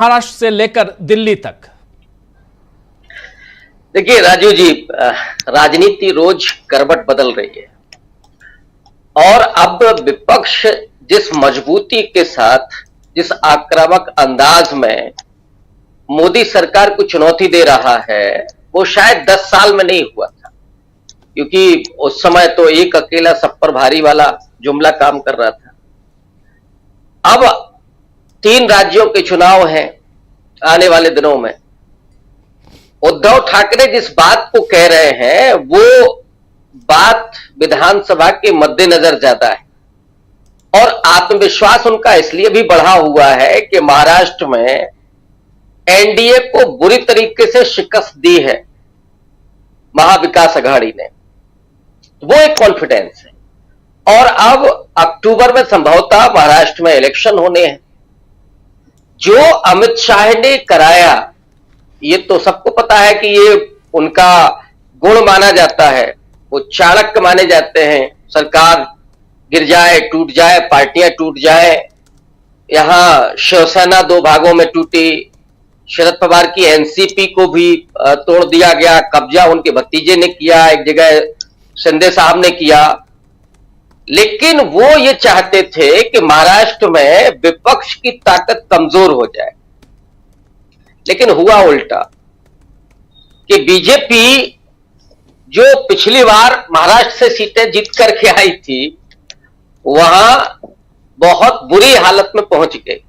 महाराष्ट्र से लेकर दिल्ली तक। देखिए राजू जी, राजनीति रोज करवट बदल रही है और अब विपक्ष जिस मजबूती के साथ, जिस आक्रामक अंदाज में मोदी सरकार को चुनौती दे रहा है, वो शायद 10 साल में नहीं हुआ था। क्योंकि उस समय तो एक अकेला सब पर भारी वाला जुमला काम कर रहा था। अब 3 राज्यों के चुनाव हैं आने वाले दिनों में। उद्धव ठाकरे जिस बात को कह रहे हैं वो बात विधानसभा के मद्देनजर ज्यादा है और आत्मविश्वास उनका इसलिए भी बढ़ा हुआ है कि महाराष्ट्र में एनडीए को बुरी तरीके से शिकस्त दी है महाविकास अघाड़ी ने। वो एक कॉन्फिडेंस है और अब अक्टूबर में संभवतः महाराष्ट्र में इलेक्शन होने हैं। जो अमित शाह ने कराया, ये तो सबको पता है कि ये उनका गुण माना जाता है। वो चाणक्य माने जाते हैं। सरकार गिर जाए, टूट जाए, पार्टियां टूट जाए। यहां शिवसेना 2 भागों में टूटी। शरद पवार की एनसीपी को भी तोड़ दिया गया। कब्जा उनके भतीजे ने किया, एक जगह शिंदे साहब ने किया। लेकिन वो ये चाहते थे कि महाराष्ट्र में विपक्ष की ताकत कमजोर हो जाए। लेकिन हुआ उल्टा कि बीजेपी जो पिछली बार महाराष्ट्र से सीटें जीत करके आई थी, वहां बहुत बुरी हालत में पहुंच गई।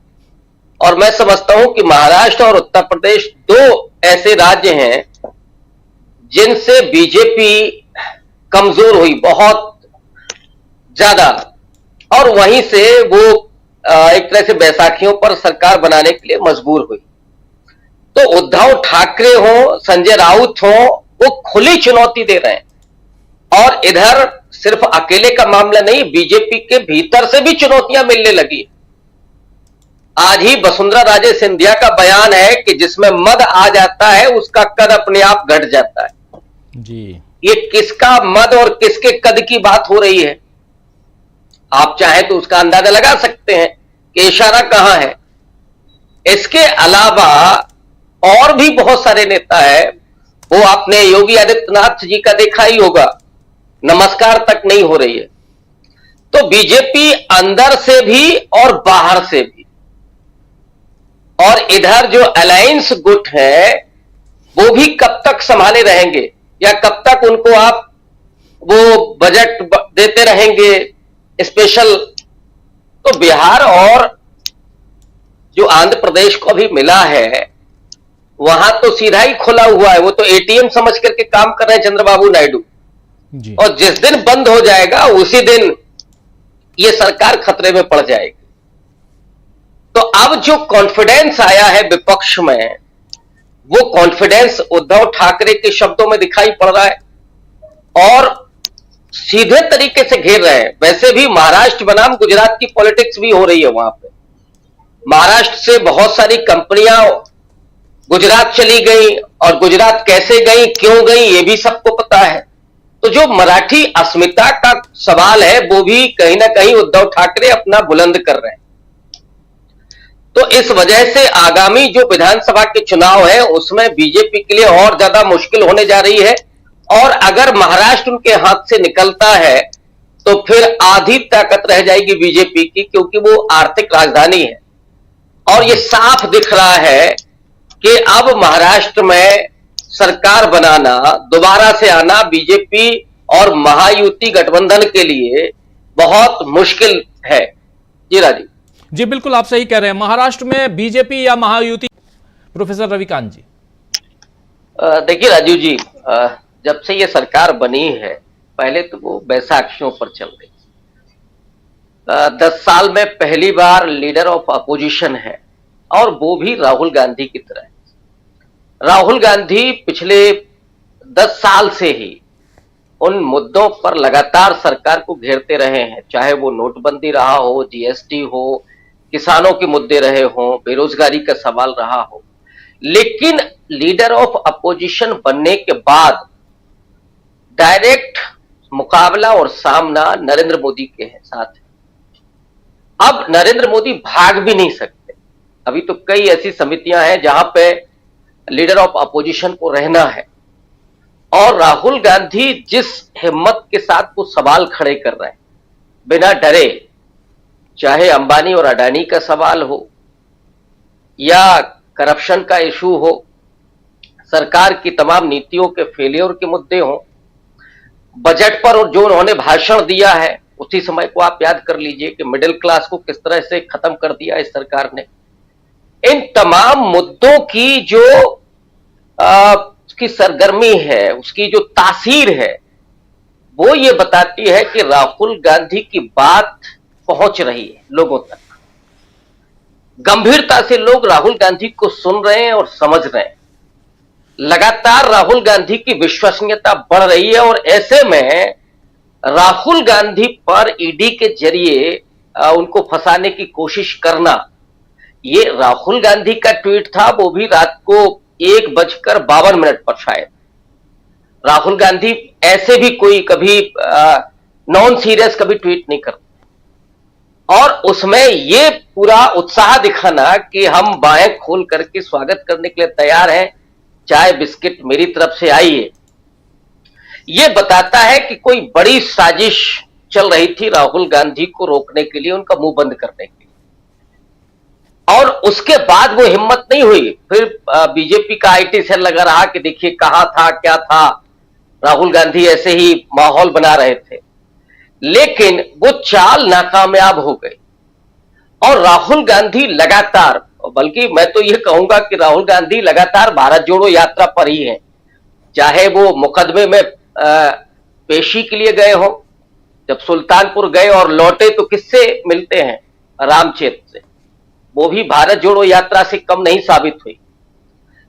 और मैं समझता हूं कि महाराष्ट्र और उत्तर प्रदेश 2 ऐसे राज्य हैं जिनसे बीजेपी कमजोर हुई बहुत ज्यादा, और वहीं से वो एक तरह से बैसाखियों पर सरकार बनाने के लिए मजबूर हुई। तो उद्धव ठाकरे हो, संजय राउत हो, वो खुली चुनौती दे रहे हैं। और इधर सिर्फ अकेले का मामला नहीं, बीजेपी के भीतर से भी चुनौतियां मिलने लगी। आज ही वसुंधरा राजे सिंधिया का बयान है कि जिसमें मद आ जाता है उसका कद अपने आप घट जाता है जी। ये किसका मद और किसके कद की बात हो रही है? आप चाहें तो उसका अंदाजा लगा सकते हैं कि इशारा कहां है। इसके अलावा और भी बहुत सारे नेता है। वो आपने योगी आदित्यनाथ जी का देखा ही होगा, नमस्कार तक नहीं हो रही है। तो बीजेपी अंदर से भी और बाहर से भी, और इधर जो अलायंस गुट है वो भी कब तक संभाले रहेंगे, या कब तक उनको आप वो बजट देते रहेंगे स्पेशल। तो बिहार और जो आंध्र प्रदेश को भी मिला है, वहां तो सीधा ही खुला हुआ है। वो तो एटीएम समझ करके काम कर रहे हैं चंद्रबाबू नायडू जी। और जिस दिन बंद हो जाएगा उसी दिन ये सरकार खतरे में पड़ जाएगी। तो अब जो कॉन्फिडेंस आया है विपक्ष में, वो कॉन्फिडेंस उद्धव ठाकरे के शब्दों में दिखाई पड़ रहा है और सीधे तरीके से घेर रहे हैं। वैसे भी महाराष्ट्र बनाम गुजरात की पॉलिटिक्स भी हो रही है वहां पे। महाराष्ट्र से बहुत सारी कंपनियां गुजरात चली गई, और गुजरात कैसे गई, क्यों गई, ये भी सबको पता है। तो जो मराठी अस्मिता का सवाल है वो भी कहीं ना कहीं उद्धव ठाकरे अपना बुलंद कर रहे हैं। तो इस वजह से आगामी जो विधानसभा के चुनाव है उसमें बीजेपी के लिए और ज्यादा मुश्किल होने जा रही है। और अगर महाराष्ट्र उनके हाथ से निकलता है तो फिर आधी ताकत रह जाएगी बीजेपी की, क्योंकि वो आर्थिक राजधानी है। और ये साफ दिख रहा है कि अब महाराष्ट्र में सरकार बनाना, दोबारा से आना बीजेपी और महायुति गठबंधन के लिए बहुत मुश्किल है। जी राजीव जी, बिल्कुल आप सही कह रहे हैं। महाराष्ट्र में बीजेपी या महायुति, प्रोफेसर रविकांत जी। देखिए राजीव जी, जब से ये सरकार बनी है, पहले तो वो बैसाखियों पर चल रही। 10 साल में पहली बार लीडर ऑफ अपोजिशन है, और वो भी राहुल गांधी की तरह। राहुल गांधी पिछले 10 साल से ही उन मुद्दों पर लगातार सरकार को घेरते रहे हैं, चाहे वो नोटबंदी रहा हो, जीएसटी हो, किसानों के मुद्दे रहे हो, बेरोजगारी का सवाल रहा हो। लेकिन लीडर ऑफ अपोजिशन बनने के बाद डायरेक्ट मुकाबला और सामना नरेंद्र मोदी के साथ है। अब नरेंद्र मोदी भाग भी नहीं सकते। अभी तो कई ऐसी समितियां हैं जहां पे लीडर ऑफ अपोजिशन को रहना है, और राहुल गांधी जिस हिम्मत के साथ वो सवाल खड़े कर रहे हैं बिना डरे, चाहे अंबानी और अडानी का सवाल हो या करप्शन का इशू हो, सरकार की तमाम नीतियों के फेलियर के मुद्दे हों, बजट पर और जो उन्होंने भाषण दिया है उसी समय को आप याद कर लीजिए कि मिडिल क्लास को किस तरह से खत्म कर दिया इस सरकार ने। इन तमाम मुद्दों की जो उसकी सरगर्मी है, उसकी जो तासीर है, वो ये बताती है कि राहुल गांधी की बात पहुंच रही है लोगों तक। गंभीरता से लोग राहुल गांधी को सुन रहे हैं और समझ रहे हैं। लगातार राहुल गांधी की विश्वसनीयता बढ़ रही है, और ऐसे में राहुल गांधी पर ईडी के जरिए उनको फंसाने की कोशिश करना, ये राहुल गांधी का ट्वीट था, वो भी रात को 1:52 पर शायद। राहुल गांधी ऐसे भी कोई कभी नॉन सीरियस कभी ट्वीट नहीं करते, और उसमें ये पूरा उत्साह दिखाना कि हम बाहें खोल करके स्वागत करने के लिए तैयार हैं, चाय बिस्किट मेरी तरफ से आइए, ये बताता है कि कोई बड़ी साजिश चल रही थी राहुल गांधी को रोकने के लिए, उनका मुंह बंद करने के लिए। और उसके बाद वो हिम्मत नहीं हुई, फिर बीजेपी का आईटी सेल लगा रहा कि देखिए कहां था क्या था, राहुल गांधी ऐसे ही माहौल बना रहे थे, लेकिन वो चाल नाकामयाब हो गई। और राहुल गांधी लगातार, बल्कि मैं तो ये कहूंगा कि राहुल गांधी लगातार भारत जोड़ो यात्रा पर ही है, चाहे वो मुकदमे में पेशी के लिए गए हो, जब सुल्तानपुर गए और लौटे तो किससे मिलते हैं, रामचेत से, वो भी भारत जोड़ो यात्रा से कम नहीं साबित हुई।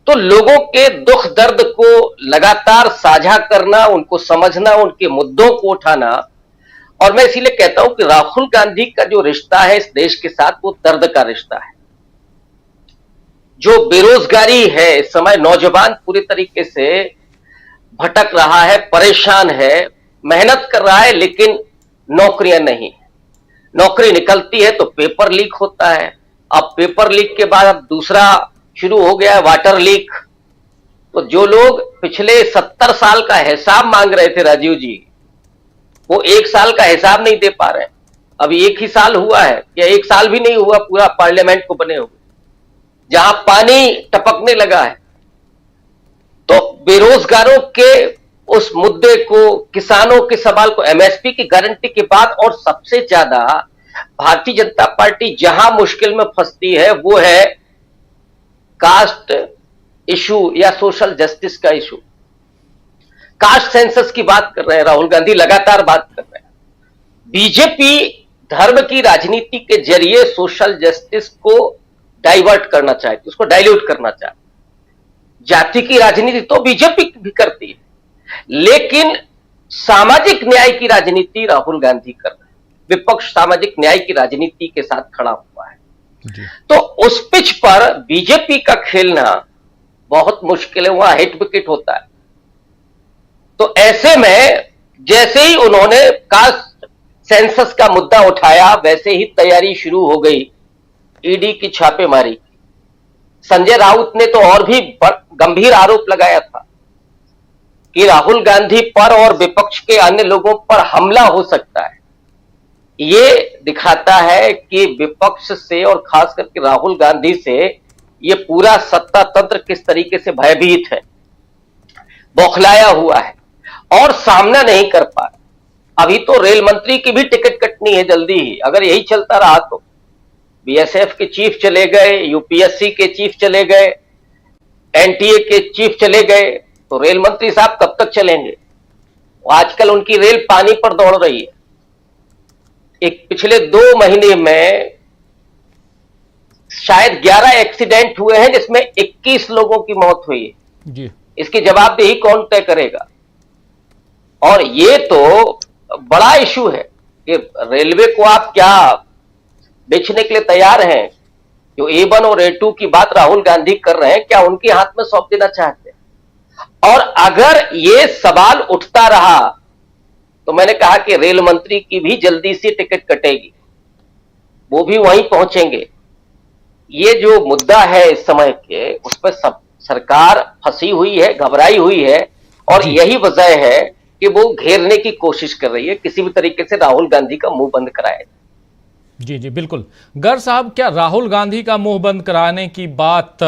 तो लोगों के दुख दर्द को लगातार साझा करना, उनको समझना, उनके मुद्दों को उठाना, और मैं इसीलिए कहता हूं कि राहुल गांधी का जो रिश्ता है इस देश के साथ, वो दर्द का रिश्ता है। जो बेरोजगारी है इस समय, नौजवान पूरी तरीके से भटक रहा है, परेशान है, मेहनत कर रहा है, लेकिन नौकरियां नहीं। नौकरी निकलती है तो पेपर लीक होता है, अब पेपर लीक के बाद अब दूसरा शुरू हो गया है, वाटर लीक। तो जो लोग पिछले 70 साल का हिसाब मांग रहे थे राजीव जी, वो 1 साल का हिसाब नहीं दे पा रहे हैं। अभी 1 ही साल हुआ है, या 1 साल भी नहीं हुआ पूरा पार्लियामेंट को बने हुए, जहां पानी टपकने लगा है। तो बेरोजगारों के उस मुद्दे को, किसानों के सवाल को, एमएसपी की गारंटी के बाद, और सबसे ज्यादा भारतीय जनता पार्टी जहां मुश्किल में फंसती है वो है कास्ट इशू या सोशल जस्टिस का इशू। कास्ट सेंसस की बात कर रहे हैं राहुल गांधी, लगातार बात कर रहे हैं। बीजेपी धर्म की राजनीति के जरिए सोशल जस्टिस को डाइवर्ट करना चाहती, उसको डाइल्यूट करना चाहती। जाति की राजनीति तो बीजेपी भी करती है, लेकिन सामाजिक न्याय की राजनीति राहुल गांधी कर रहे हैं। विपक्ष सामाजिक न्याय की राजनीति के साथ खड़ा हुआ है। तो उस पिच पर बीजेपी का खेलना बहुत मुश्किल है, वहां हिट विकेट होता है। तो ऐसे में जैसे ही उन्होंने कास्ट सेंसस का मुद्दा उठाया, वैसे ही तैयारी शुरू हो गई ईडी की छापेमारी। संजय राउत ने तो और भी गंभीर आरोप लगाया था कि राहुल गांधी पर और विपक्ष के अन्य लोगों पर हमला हो सकता है। ये दिखाता है कि विपक्ष से और खास करके राहुल गांधी से ये पूरा सत्ता तंत्र किस तरीके से भयभीत है, बौखलाया हुआ है और सामना नहीं कर पा रहा। अभी तो रेल मंत्री की भी टिकट कटनी है जल्दी ही, अगर यही चलता रहा तो। बीएसएफ के चीफ चले गए, यूपीएससी के चीफ चले गए, एनटीए के चीफ चले गए, तो रेल मंत्री साहब कब तक चलेंगे? आजकल उनकी रेल पानी पर दौड़ रही है। एक पिछले 2 महीने में शायद 11 एक्सीडेंट हुए हैं, जिसमें 21 लोगों की मौत हुई है जी। इसकी जवाबदेही कौन तय करेगा? और ये तो बड़ा इशू है कि रेलवे को आप क्या बेचने के लिए तैयार हैं? जो A1 और A2 की बात राहुल गांधी कर रहे हैं, क्या उनके हाथ में सौंप देना चाहते हैं? और अगर ये सवाल उठता रहा तो मैंने कहा कि रेल मंत्री की भी जल्दी से टिकट कटेगी, वो भी वहीं पहुंचेंगे। ये जो मुद्दा है इस समय के, उस पर सब सरकार फंसी हुई है, घबराई हुई है, और जी यही वजह है कि वो घेरने की कोशिश कर रही है, किसी भी तरीके से राहुल गांधी का मुंह बंद कराए। जी जी बिल्कुल। गर साहब, क्या राहुल गांधी का मुंह बंद कराने की बात